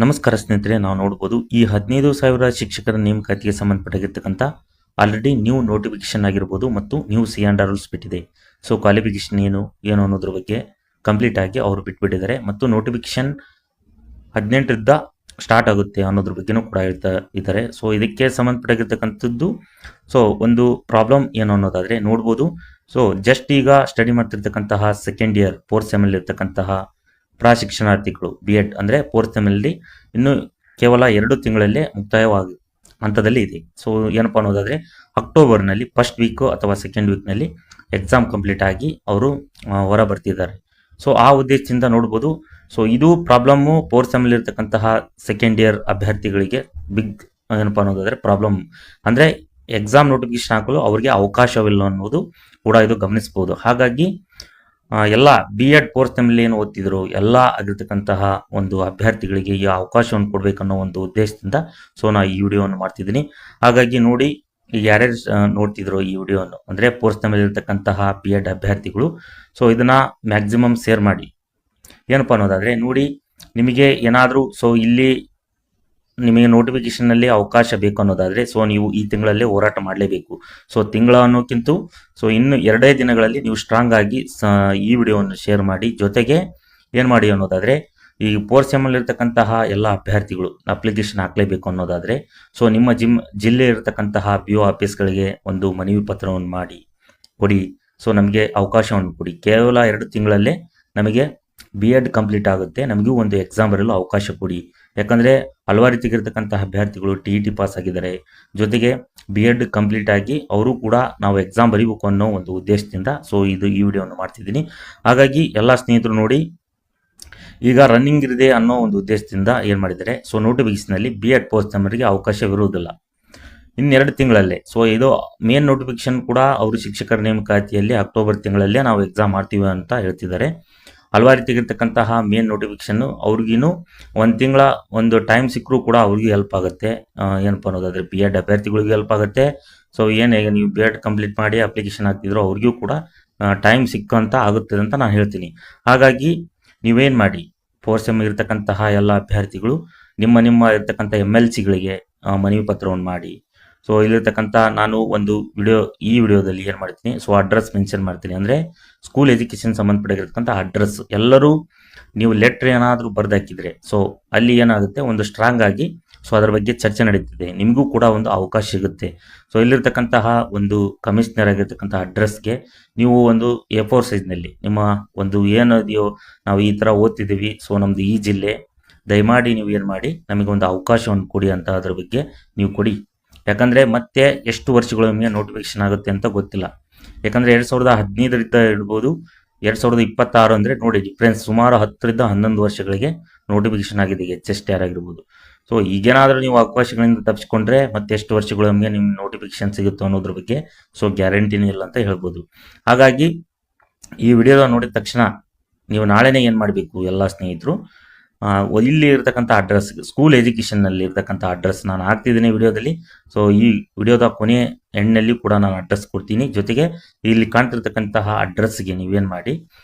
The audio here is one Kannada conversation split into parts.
ನಮಸ್ಕಾರ ಸ್ನೇಹಿತರೆ, ನಾವು ನೋಡ್ಬೋದು ಈ 15,000 ಶಿಕ್ಷಕರ ನೇಮಕಾತಿಗೆ ಸಂಬಂಧಪಟ್ಟಿರ್ತಕ್ಕಂಥ ಆಲ್ರೆಡಿ ನ್ಯೂ ನೋಟಿಫಿಕೇಶನ್ ಆಗಿರ್ಬೋದು ಮತ್ತು ನ್ಯೂ C&R ರೂಲ್ಸ್ ಬಿಟ್ಟಿದೆ. ಸೊ ಕ್ವಾಲಿಫಿಕೇಶನ್ ಏನು ಅನ್ನೋದ್ರ ಬಗ್ಗೆ ಕಂಪ್ಲೀಟ್ ಆಗಿ ಅವರು ಬಿಟ್ಬಿಟ್ಟಿದ್ದಾರೆ ಮತ್ತು ನೋಟಿಫಿಕೇಶನ್ 18ರಿಂದ ಸ್ಟಾರ್ಟ್ ಆಗುತ್ತೆ ಅನ್ನೋದ್ರ ಬಗ್ಗೆನೂ ಕೂಡ ಹೇಳ್ತಾ ಇದ್ದಾರೆ. ಸೊ ಇದಕ್ಕೆ ಸಂಬಂಧಪಟ್ಟಿರ್ತಕ್ಕಂಥದ್ದು ಒಂದು ಪ್ರಾಬ್ಲಮ್ ಏನು ಅನ್ನೋದಾದರೆ ನೋಡ್ಬೋದು. ಸೊ ಜಸ್ಟ್ ಈಗ ಸ್ಟಡಿ ಮಾಡ್ತಿರ್ತಕ್ಕಂತಹ ಸೆಕೆಂಡ್ ಇಯರ್ 4th ಸೆಮ್ ಅಲ್ಲಿ ಇರ್ತಕ್ಕಂತಹ ಪ್ರಶಿಕ್ಷಣಾರ್ಥಿಗಳು B.Ed ಅಂದರೆ 4th ಸೆಮ್ ಅಲ್ಲಿ ಇನ್ನು ಕೇವಲ 2 ತಿಂಗಳಲ್ಲೇ ಮುಕ್ತಾಯವಾಗಿ ಹಂತದಲ್ಲಿ ಇದೆ. ಸೊ ಏನಪ್ಪಾ ಅನ್ನೋದಾದರೆ ಅಕ್ಟೋಬರ್ನಲ್ಲಿ ಫಸ್ಟ್ ವೀಕ್ ಅಥವಾ ಸೆಕೆಂಡ್ ವೀಕ್ನಲ್ಲಿ ಎಕ್ಸಾಮ್ ಕಂಪ್ಲೀಟ್ ಆಗಿ ಅವರು ಹೊರ ಬರ್ತಿದ್ದಾರೆ. ಸೊ ಆ ಉದ್ದೇಶದಿಂದ ನೋಡ್ಬೋದು. ಸೊ ಇದು ಪ್ರಾಬ್ಲಮ್ಮು 4th ಸೆಮ್ ಅಲ್ಲಿ ಇರ್ತಕ್ಕಂತಹ ಸೆಕೆಂಡ್ ಇಯರ್ ಅಭ್ಯರ್ಥಿಗಳಿಗೆ ಬಿಗ್ ಏನಪ್ಪಾ ಅನ್ನೋದಾದರೆ ಪ್ರಾಬ್ಲಮ್ ಅಂದರೆ ಎಕ್ಸಾಮ್ ನೋಟಿಫಿಕೇಶನ್ ಹಾಕಲು ಅವರಿಗೆ ಅವಕಾಶವಿಲ್ಲ ಅನ್ನೋದು ಕೂಡ ಇದು ಗಮನಿಸಬಹುದು. ಹಾಗಾಗಿ ಎಲ್ಲ B.Ed 4th ಸೆಮ್ ಅಲ್ಲಿ ಏನು ಓದ್ತಿದ್ರು ಎಲ್ಲ ಆಗಿರ್ತಕ್ಕಂತಹ ಒಂದು ಅಭ್ಯರ್ಥಿಗಳಿಗೆ ಈ ಅವಕಾಶವನ್ನು ಕೊಡಬೇಕನ್ನೋ ಒಂದು ಉದ್ದೇಶದಿಂದ ಸೊ ನಾ ಈ ವಿಡಿಯೋವನ್ನು ಮಾಡ್ತಿದ್ದೀನಿ. ಹಾಗಾಗಿ ನೋಡಿ, ಈಗ ಯಾರ್ಯಾರು ನೋಡ್ತಿದ್ರು ಈ ವಿಡಿಯೋವನ್ನು ಅಂದರೆ 4th ಸೆಮ್ ಅಲ್ಲಿ ಇರ್ತಕ್ಕಂತಹ B.Ed ಅಭ್ಯರ್ಥಿಗಳು ಸೊ ಇದನ್ನ ಮ್ಯಾಕ್ಸಿಮಮ್ ಶೇರ್ ಮಾಡಿ. ಏನಪ್ಪಾ ಅನ್ನೋದಾದರೆ ನೋಡಿ, ನಿಮಗೆ ಏನಾದರೂ ಇಲ್ಲಿ ನಿಮಗೆ ನೋಟಿಫಿಕೇಶನ್ನಲ್ಲಿ ಅವಕಾಶ ಬೇಕು ಅನ್ನೋದಾದರೆ ಸೊ ನೀವು ಈ ತಿಂಗಳಲ್ಲೇ ಹೋರಾಟ ಮಾಡಲೇಬೇಕು. ಸೊ ತಿಂಗಳ ಅನ್ನೋಕ್ಕಿಂತ ಇನ್ನು 2 ದಿನಗಳಲ್ಲಿ ನೀವು ಸ್ಟ್ರಾಂಗ್ ಆಗಿ ಈ ವಿಡಿಯೋವನ್ನು ಶೇರ್ ಮಾಡಿ. ಜೊತೆಗೆ ಏನು ಮಾಡಿ ಅನ್ನೋದಾದರೆ ಈ 4th ಸೆಮ್ ಅಲ್ಲಿ ಇರ್ತಕ್ಕಂತಹ ಎಲ್ಲ ಅಭ್ಯರ್ಥಿಗಳು ಅಪ್ಲಿಕೇಶನ್ ಹಾಕಲೇಬೇಕು ಅನ್ನೋದಾದರೆ ಸೊ ನಿಮ್ಮ ಜಿಲ್ಲೆ ಇರತಕ್ಕಂತಹ BO ಆಫೀಸ್ಗಳಿಗೆ ಒಂದು ಮನವಿ ಪತ್ರವನ್ನು ಮಾಡಿ ಕೊಡಿ. ಸೊ ನಮಗೆ ಅವಕಾಶವನ್ನು ಕೊಡಿ. ಕೇವಲ 2 ತಿಂಗಳಲ್ಲೇ ನಮಗೆ B.Ed ಕಂಪ್ಲೀಟ್ ಆಗುತ್ತೆ, ನಮಗೂ ಒಂದು ಎಕ್ಸಾಮ್ ಬರಲು ಅವಕಾಶ ಕೊಡಿ. ಯಾಕಂದರೆ ಹಲವಾರು ರೀತಿಗಿರ್ತಕ್ಕಂತಹ ಅಭ್ಯರ್ಥಿಗಳು TET ಪಾಸ್ ಆಗಿದ್ದಾರೆ, ಜೊತೆಗೆ B.Ed ಕಂಪ್ಲೀಟ್ ಆಗಿ ಅವರು ಕೂಡ ನಾವು ಎಕ್ಸಾಮ್ ಬರೀಬೇಕು ಅನ್ನೋ ಒಂದು ಉದ್ದೇಶದಿಂದ ಸೊ ಈ ವಿಡಿಯೋವನ್ನು ಮಾಡ್ತಿದ್ದೀನಿ. ಹಾಗಾಗಿ ಎಲ್ಲ ಸ್ನೇಹಿತರು ನೋಡಿ, ಈಗ ರನ್ನಿಂಗ್ ಇದೆ ಅನ್ನೋ ಒಂದು ಉದ್ದೇಶದಿಂದ ಏನು ಮಾಡಿದ್ದಾರೆ, ಸೊ ನೋಟಿಫಿಕೇಶನಲ್ಲಿ B.Ed 4th ಸೆಮ್ ಅವರಿಗೆ ಅವಕಾಶವಿರುವುದಿಲ್ಲ ಇನ್ನೆರಡು ತಿಂಗಳಲ್ಲೇ. ಸೊ ಇದು ಮೇನ್ ನೋಟಿಫಿಕೇಶನ್ ಕೂಡ ಅವರು ಶಿಕ್ಷಕರ ನೇಮಕಾತಿಯಲ್ಲಿ ಅಕ್ಟೋಬರ್ ತಿಂಗಳಲ್ಲೇ ನಾವು ಎಕ್ಸಾಮ್ ಮಾಡ್ತೀವಿ ಅಂತ ಹೇಳ್ತಿದ್ದಾರೆ. ಹಲವಾರು ರೀತಿಗಿರ್ತಕ್ಕಂತಹ ಮೇನ್ ನೋಟಿಫಿಕೇಶನ್ ಅವ್ರಿಗಿನ್ನೂ 1 ತಿಂಗಳ ಒಂದು ಟೈಮ್ ಸಿಕ್ಕರೂ ಕೂಡ ಅವ್ರಿಗೆ ಹೆಲ್ಪ್ ಆಗುತ್ತೆ. ಏನಪ್ಪ ಅನ್ನೋದಾದರೆ B.Ed ಅಭ್ಯರ್ಥಿಗಳಿಗೂ ಹೆಲ್ಪ್ ಆಗುತ್ತೆ. ಸೊ ಏನು ನೀವು B.Ed ಕಂಪ್ಲೀಟ್ ಮಾಡಿ ಅಪ್ಲಿಕೇಶನ್ ಹಾಕ್ತಿದ್ರು ಅವ್ರಿಗೂ ಕೂಡ ಟೈಮ್ ಸಿಕ್ಕಂತ ಆಗುತ್ತದೆ ಅಂತ ನಾನು ಹೇಳ್ತೀನಿ. ಹಾಗಾಗಿ ನೀವೇನು ಮಾಡಿ, 4th ಸೆಮ್ ಇರ್ತಕ್ಕಂತಹ ಎಲ್ಲ ಅಭ್ಯರ್ಥಿಗಳು ನಿಮ್ಮ ಇರ್ತಕ್ಕಂಥ MLCಗಳಿಗೆ ಮನವಿ ಪತ್ರವನ್ನು ಮಾಡಿ. ಸೊ ಇಲ್ಲಿರ್ತಕ್ಕಂಥ ನಾನು ಒಂದು ಈ ವಿಡಿಯೋದಲ್ಲಿ ಏನು ಮಾಡ್ತೀನಿ, ಸೊ ಅಡ್ರೆಸ್ ಮೆನ್ಷನ್ ಮಾಡ್ತೀನಿ. ಅಂದರೆ ಸ್ಕೂಲ್ ಎಜುಕೇಷನ್ ಸಂಬಂಧಪಟ್ಟಿರ್ತಕ್ಕಂಥ ಅಡ್ರೆಸ್ ಎಲ್ಲರೂ ನೀವು ಲೆಟ್ರ್ ಏನಾದರೂ ಬರೆದಾಕಿದ್ರೆ ಸೊ ಅಲ್ಲಿ ಏನಾಗುತ್ತೆ, ಒಂದು ಸ್ಟ್ರಾಂಗ್ ಆಗಿ ಸೊ ಅದರ ಬಗ್ಗೆ ಚರ್ಚೆ ನಡೀತಿದೆ, ನಿಮಗೂ ಕೂಡ ಒಂದು ಅವಕಾಶ ಸಿಗುತ್ತೆ. ಸೊ ಇಲ್ಲಿರ್ತಕ್ಕಂತಹ ಒಂದು ಕಮಿಷನರ್ ಆಗಿರ್ತಕ್ಕಂಥ ಅಡ್ರೆಸ್ಗೆ ನೀವು ಒಂದು A4 ಸೈಜ್ನಲ್ಲಿ ನಿಮ್ಮ ಒಂದು ಏನಿದೆಯೋ ನಾವು ಈ ಥರ ಓದ್ತಿದ್ದೀವಿ, ಸೊ ನಮ್ಮದು ಈ ಜಿಲ್ಲೆ, ದಯಮಾಡಿ ನೀವು ಏನು ಮಾಡಿ ನಮಗೆ ಒಂದು ಅವಕಾಶವನ್ನು ಕೊಡಿ ಅಂತ ಅದ್ರ ಬಗ್ಗೆ ನೀವು ಕೊಡಿ. ಯಾಕಂದರೆ ಮತ್ತೆ ಎಷ್ಟು ವರ್ಷಗಳೊಮ್ಮೆ ನೋಟಿಫಿಕೇಶನ್ ಆಗುತ್ತೆ ಅಂತ ಗೊತ್ತಿಲ್ಲ. ಯಾಕಂದರೆ 2015ರಿಂದ ಇಡ್ಬೋದು, 2026 ಅಂದರೆ ನೋಡಿ ಡಿಫ್ರೆನ್ಸ್ ಸುಮಾರು 10ರಿಂದ 11 ವರ್ಷಗಳಿಗೆ ನೋಟಿಫಿಕೇಶನ್ ಆಗಿದೆ HSTR ಆಗಿರ್ಬೋದು. ಸೊ ಈಗೇನಾದರೂ ನೀವು ಅವಕಾಶಗಳಿಂದ ತಪ್ಪಿಸ್ಕೊಂಡ್ರೆ ಮತ್ತೆ ಎಷ್ಟು ವರ್ಷಗಳೊಮ್ಮೆ ನಿಮ್ಮ ನೋಟಿಫಿಕೇಶನ್ ಸಿಗುತ್ತೋ ಅನ್ನೋದ್ರ ಬಗ್ಗೆ ಸೊ ಗ್ಯಾರಂಟಿನೇ ಇಲ್ಲ ಅಂತ ಹೇಳ್ಬೋದು. ಹಾಗಾಗಿ ಈ ವಿಡಿಯೋದ ನೋಡಿದ ತಕ್ಷಣ ನೀವು ನಾಳೆನೇ ಏನು ಮಾಡಬೇಕು ಎಲ್ಲ ಸ್ನೇಹಿತರು, ಇಲ್ಲಿ ಇರ್ತಕ್ಕಂಥ ಅಡ್ರೆಸ್ ಸ್ಕೂಲ್ ಎಜುಕೇಷನ್ನಲ್ಲಿ ಇರ್ತಕ್ಕಂಥ ಅಡ್ರೆಸ್ ನಾನು ಹಾಕ್ತಿದ್ದೀನಿ ವಿಡಿಯೋದಲ್ಲಿ. ಸೊ ಈ ವಿಡಿಯೋದ ಕೊನೆ ಎಂಡ್ನಲ್ಲಿ ಕೂಡ ನಾನು ಅಡ್ರೆಸ್ ಕೊಡ್ತೀನಿ. ಜೊತೆಗೆ ಇಲ್ಲಿ ಕಾಣ್ತಿರ್ತಕ್ಕಂತಹ ಅಡ್ರೆಸ್ಗೆ ನೀವೇನು ಮಾಡಿ,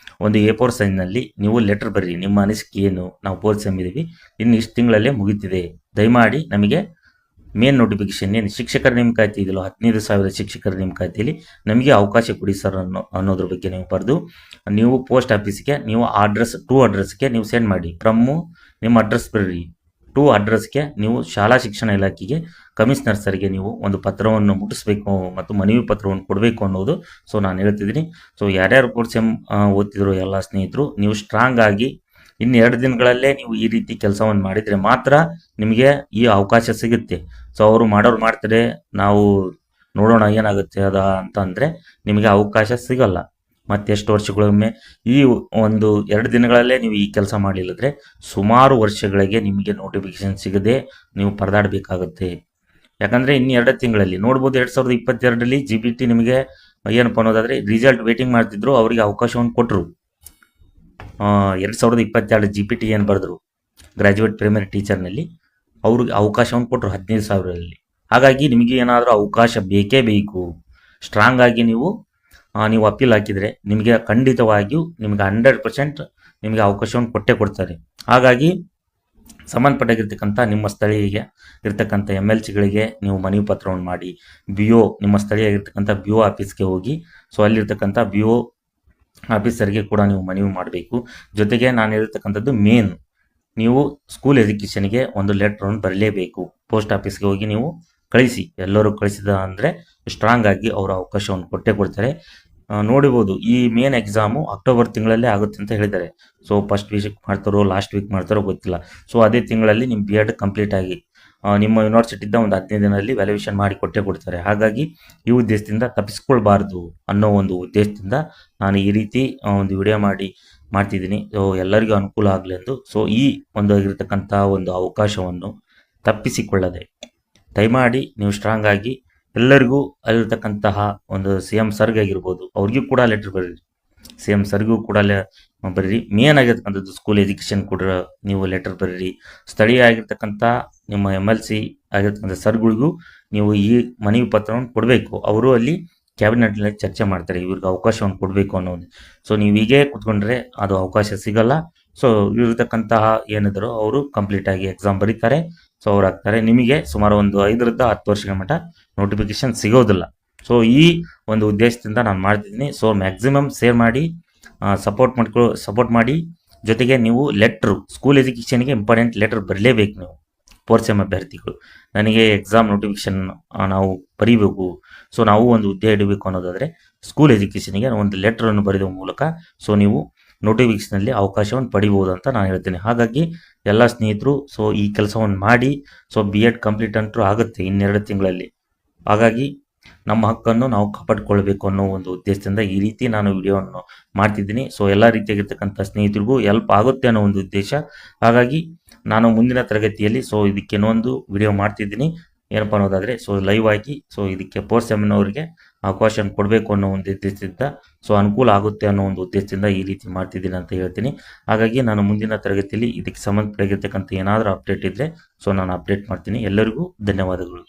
ಒಂದು A4 ಸೈಜ್ನಲ್ಲಿ ನೀವು ಲೆಟರ್ ಬರ್ರಿ, ನಿಮ್ಮ ಅನಿಸಿಕೆ ಏನು, ನಾವು 4th ಸೆಮ್ ಇದ್ದೀವಿ, ಇನ್ನು ಇಷ್ಟು ತಿಂಗಳಲ್ಲೇ ಮುಗಿತಿದೆ, ದಯಮಾಡಿ ನಮಗೆ ಮೇನ್ ನೋಟಿಫಿಕೇಶನ್ ಏನು ಶಿಕ್ಷಕರ ನೇಮಕಾತಿ ಇದೆಯಲ್ಲ 15,000 ಶಿಕ್ಷಕರ ನೇಮಕಾತಿಯಲ್ಲಿ ನಮಗೆ ಅವಕಾಶ ಕೊಡಿ ಸರ್ ಅನ್ನೋದ್ರ ಬಗ್ಗೆ ನೀವು ಬರೆದು ನೀವು ಪೋಸ್ಟ್ ಆಫೀಸ್ಗೆ ನೀವು ಅಡ್ರೆಸ್ಗೆ ನೀವು ಸೆಂಡ್ ಮಾಡಿ. ನಿಮ್ಮ ಅಡ್ರೆಸ್ ಬರ್ರಿ, ಅಡ್ರೆಸ್ಗೆ ನೀವು ಶಾಲಾ ಶಿಕ್ಷಣ ಇಲಾಖೆಗೆ ಕಮಿಷನರ್ ಸರ್ಗೆ ನೀವು ಒಂದು ಪತ್ರವನ್ನು ಮುಟ್ಟಿಸ್ಬೇಕು ಮತ್ತು ಮನವಿ ಪತ್ರವನ್ನು ಕೊಡಬೇಕು ಅನ್ನೋದು ಸೊ ನಾನು ಹೇಳ್ತಿದ್ದೀನಿ. ಸೊ ಯಾರ್ಯಾರು 4th ಸೆಮ್ ಓದ್ತಿದ್ರು ಎಲ್ಲ ಸ್ನೇಹಿತರು ನೀವು ಸ್ಟ್ರಾಂಗ್ ಆಗಿ ಇನ್ನು 2 ದಿನಗಳಲ್ಲೇ ನೀವು ಈ ರೀತಿ ಕೆಲಸವನ್ನು ಮಾಡಿದರೆ ಮಾತ್ರ ನಿಮಗೆ ಈ ಅವಕಾಶ ಸಿಗುತ್ತೆ. ಸೊ ಅವರು ಮಾಡ್ತಾರೆ, ನಾವು ನೋಡೋಣ ಏನಾಗುತ್ತೆ ಅಂತ ಅಂದರೆ ನಿಮಗೆ ಅವಕಾಶ ಸಿಗಲ್ಲ. ಮತ್ತೆಷ್ಟು ವರ್ಷಗಳೊಮ್ಮೆ ಈ ಒಂದು 2 ದಿನಗಳಲ್ಲೇ ನೀವು ಈ ಕೆಲಸ ಮಾಡಲಿಲ್ಲದ್ರೆ ಸುಮಾರು ವರ್ಷಗಳಿಗೆ ನಿಮಗೆ ನೋಟಿಫಿಕೇಶನ್ ಸಿಗದೆ ನೀವು ಪರದಾಡಬೇಕಾಗುತ್ತೆ. ಯಾಕಂದರೆ ಇನ್ನು 2 ತಿಂಗಳಲ್ಲಿ ನೋಡ್ಬೋದು 2022ರಲ್ಲಿ GBT ನಿಮಗೆ ಏನಪ್ಪ ಅನ್ನೋದಾದರೆ ರಿಸಲ್ಟ್ ವೇಟಿಂಗ್ ಮಾಡ್ತಿದ್ರು, ಅವರಿಗೆ ಅವಕಾಶವನ್ನು ಕೊಟ್ಟರು. 2022 GPT ಏನು ಬರೆದ್ರು ಗ್ರ್ಯಾಜುಯೇಟ್ ಪ್ರೈಮರಿ ಟೀಚರ್ನಲ್ಲಿ ಅವ್ರಿಗೆ ಅವಕಾಶವನ್ನು ಕೊಟ್ಟರು 15,000ರಲ್ಲಿ. ಹಾಗಾಗಿ ನಿಮಗೆ ಏನಾದರೂ ಅವಕಾಶ ಬೇಕೇ ಬೇಕು. ಸ್ಟ್ರಾಂಗ್ ಆಗಿ ನೀವು ಅಪೀಲ್ ಹಾಕಿದರೆ ನಿಮಗೆ ಖಂಡಿತವಾಗಿಯೂ ನಿಮಗೆ 100% ನಿಮಗೆ ಅವಕಾಶವನ್ನು ಕೊಟ್ಟೇ ಕೊಡ್ತಾರೆ. ಹಾಗಾಗಿ ಸಂಬಂಧಪಟ್ಟಾಗಿರ್ತಕ್ಕಂಥ ನಿಮ್ಮ ಸ್ಥಳೀಯ ಇರ್ತಕ್ಕಂಥ MLCಗಳಿಗೆ ನೀವು ಮನವಿ ಪತ್ರವನ್ನು ಮಾಡಿ, BO ನಿಮ್ಮ ಸ್ಥಳೀಯ ಇರ್ತಕ್ಕಂಥ BO ಆಫೀಸ್ಗೆ ಹೋಗಿ, ಸೊ ಅಲ್ಲಿರ್ತಕ್ಕಂಥ BO ಆಫೀಸರ್ಗೆ ಕೂಡ ನೀವು ಮನವಿ ಮಾಡಬೇಕು. ಜೊತೆಗೆ ನಾನು ಹೇಳಿರ್ತಕ್ಕಂಥದ್ದು ಮೇನ್, ನೀವು ಸ್ಕೂಲ್ ಎಜುಕೇಷನ್ಗೆ ಒಂದು ಲೆಟ್ರನ್ನು ಬರಲೇಬೇಕು. ಪೋಸ್ಟ್ ಆಫೀಸ್ಗೆ ಹೋಗಿ ನೀವು ಕಳಿಸಿ. ಎಲ್ಲರೂ ಕಳಿಸಿದ ಅಂದರೆ ಸ್ಟ್ರಾಂಗ್ ಆಗಿ ಅವರ ಅವಕಾಶವನ್ನು ಕೊಟ್ಟೇ ಕೊಡ್ತಾರೆ. ನೋಡಿಬೋದು, ಈ ಮೇನ್ ಎಕ್ಸಾಮು ಅಕ್ಟೋಬರ್ ತಿಂಗಳಲ್ಲೇ ಆಗುತ್ತೆ ಅಂತ ಹೇಳಿದ್ದಾರೆ. ಸೊ ಫಸ್ಟ್ ವೀಕ್ ಮಾಡ್ತಾರೋ ಲಾಸ್ಟ್ ವೀಕ್ ಮಾಡ್ತಾರೋ ಗೊತ್ತಿಲ್ಲ. ಸೊ ಅದೇ ತಿಂಗಳಲ್ಲಿ ನಿಮ್ಮ BEd ಕಂಪ್ಲೀಟ್ ಆಗಿ ನಿಮ್ಮ ಯೂನಿವರ್ಸಿಟಿಯಿಂದ ಒಂದು 15 ದಿನದಲ್ಲಿ ವ್ಯಾಲ್ಯೂಯೇಷನ್ ಮಾಡಿ ಕೊಟ್ಟೇ ಕೊಡ್ತಾರೆ. ಹಾಗಾಗಿ ಈ ಉದ್ದೇಶದಿಂದ ತಪ್ಪಿಸ್ಕೊಳ್ಬಾರ್ದು ಅನ್ನೋ ಒಂದು ಉದ್ದೇಶದಿಂದ ನಾನು ಈ ರೀತಿ ಒಂದು ವಿಡಿಯೋ ಮಾಡ್ತಿದ್ದೀನಿ. ಸೊ ಎಲ್ಲರಿಗೂ ಅನುಕೂಲ ಆಗಲಿ ಎಂದು. ಸೊ ಈ ಒಂದು ಆಗಿರ್ತಕ್ಕಂಥ ಒಂದು ಅವಕಾಶವನ್ನು ತಪ್ಪಿಸಿಕೊಳ್ಳದೆ ದಯಮಾಡಿ ನೀವು ಸ್ಟ್ರಾಂಗ್ ಆಗಿ ಎಲ್ಲರಿಗೂ ಅಲ್ಲಿರ್ತಕ್ಕಂತಹ ಒಂದು CM ಸರ್ಗಾಗಿರ್ಬೋದು, ಅವ್ರಿಗೂ ಕೂಡ ಲೆಟರ್ ಬರೀರಿ. CM ಸರ್ಗೂ ಕೂಡ ಬರೀರಿ. ಮೇನ್ ಆಗಿರ್ತಕ್ಕಂಥದ್ದು ಸ್ಕೂಲ್ ಎಜುಕೇಷನ್ ಕೂಡ ನೀವು ಲೆಟರ್ ಬರೀರಿ. ಸ್ಥಳೀಯ ಆಗಿರ್ತಕ್ಕಂಥ ನಿಮ್ಮ MLC ಆಗಿರ್ತಕ್ಕಂಥ ಸರ್ಗಳಿಗೂ ನೀವು ಈ ಮನವಿ ಪತ್ರವನ್ನು ಕೊಡಬೇಕು. ಅವರು ಅಲ್ಲಿ ಕ್ಯಾಬಿನೆಟ್ನಲ್ಲಿ ಚರ್ಚೆ ಮಾಡ್ತಾರೆ, ಇವ್ರಿಗೆ ಅವಕಾಶವನ್ನು ಕೊಡಬೇಕು ಅನ್ನೋದು. ಸೊ ನೀವು ಹೀಗೆ ಕೂತ್ಕೊಂಡ್ರೆ ಅದು ಅವಕಾಶ ಸಿಗಲ್ಲ. ಸೊ ಇರತಕ್ಕಂತಹ ಏನಿದ್ರು ಅವರು ಕಂಪ್ಲೀಟಾಗಿ ಎಕ್ಸಾಮ್ ಬರೀತಾರೆ. ಸೊ ಅವ್ರು ಆಗ್ತಾರೆ. ನಿಮಗೆ ಸುಮಾರು ಒಂದು 5ರಿಂದ 10 ವರ್ಷಗಳ ಮಟ್ಟ ನೋಟಿಫಿಕೇಶನ್ ಸಿಗೋದಿಲ್ಲ. ಸೊ ಈ ಒಂದು ಉದ್ದೇಶದಿಂದ ನಾನು ಮಾಡ್ತಿದ್ದೀನಿ. ಸೊ ಮ್ಯಾಕ್ಸಿಮಮ್ ಶೇರ್ ಮಾಡಿ, ಸಪೋರ್ಟ್ ಮಾಡಿ. ಜೊತೆಗೆ ನೀವು ಲೆಟ್ರು, ಸ್ಕೂಲ್ ಎಜುಕೇಷನ್ಗೆ ಇಂಪಾರ್ಟೆಂಟ್ ಲೆಟರ್ ಬರಲೇಬೇಕು ನೀವು. 4th ಸೆಮ್ ಅಭ್ಯರ್ಥಿಗಳು, ನನಗೆ ಎಕ್ಸಾಮ್ ನೋಟಿಫಿಕೇಶನ್ ನಾವು ಬರೀಬೇಕು, ಸೊ ನಾವು ಒಂದು ಹುದ್ದೆ ಹಿಡಬೇಕು ಅನ್ನೋದಾದರೆ ಸ್ಕೂಲ್ ಎಜುಕೇಷನ್ಗೆ ಒಂದು ಲೆಟ್ರನ್ನು ಬರೆಯುವ ಮೂಲಕ ಸೊ ನೀವು ನೋಟಿಫಿಕೇಷನಲ್ಲಿ ಅವಕಾಶವನ್ನು ಪಡಿಬೋದು ಅಂತ ನಾನು ಹೇಳ್ತೀನಿ. ಹಾಗಾಗಿ ಎಲ್ಲ ಸ್ನೇಹಿತರು ಸೊ ಈ ಕೆಲಸವನ್ನು ಮಾಡಿ. ಸೊ BEd ಕಂಪ್ಲೀಟ್ ಅಂತೂ ಆಗುತ್ತೆ 2 ತಿಂಗಳಲ್ಲಿ. ಹಾಗಾಗಿ ನಮ್ಮ ಹಕ್ಕನ್ನು ನಾವು ಕಾಪಾಡಿಕೊಳ್ಬೇಕು ಅನ್ನೋ ಒಂದು ಉದ್ದೇಶದಿಂದ ಈ ರೀತಿ ನಾನು ವಿಡಿಯೋವನ್ನು ಮಾಡ್ತಿದ್ದೀನಿ. ಸೊ ಎಲ್ಲ ರೀತಿಯಾಗಿರ್ತಕ್ಕಂಥ ಸ್ನೇಹಿತರಿಗೂ ಹೆಲ್ಪ್ ಆಗುತ್ತೆ ಅನ್ನೋ ಒಂದು ಉದ್ದೇಶ. ಹಾಗಾಗಿ ನಾನು ಮುಂದಿನ ತರಗತಿಯಲ್ಲಿ ಸೊ ಇದಕ್ಕೆ ಇನ್ನೊಂದು ವಿಡಿಯೋ ಮಾಡ್ತಿದ್ದೀನಿ. ಏನಪ್ಪ ಅನ್ನೋದಾದರೆ ಸೊ ಲೈವ್ ಆಗಿ ಸೊ ಇದಕ್ಕೆ 4th ಸೆಮ್ನವರಿಗೆ ಅವಕಾಶ ಕೊಡಬೇಕು ಅನ್ನೋ ಒಂದು ಉದ್ದೇಶದಿಂದ, ಸೊ ಅನುಕೂಲ ಆಗುತ್ತೆ ಅನ್ನೋ ಒಂದು ಉದ್ದೇಶದಿಂದ ಈ ರೀತಿ ಮಾಡ್ತಿದ್ದೀನಿ ಅಂತ ಹೇಳ್ತೀನಿ. ಹಾಗಾಗಿ ನಾನು ಮುಂದಿನ ತರಗತಿಯಲ್ಲಿ ಇದಕ್ಕೆ ಸಂಬಂಧಪಟ್ಟಿರ್ತಕ್ಕಂಥ ಏನಾದರೂ ಅಪ್ಡೇಟ್ ಇದ್ದರೆ ಸೊ ನಾನು ಅಪ್ಡೇಟ್ ಮಾಡ್ತೀನಿ. ಎಲ್ಲರಿಗೂ ಧನ್ಯವಾದಗಳು.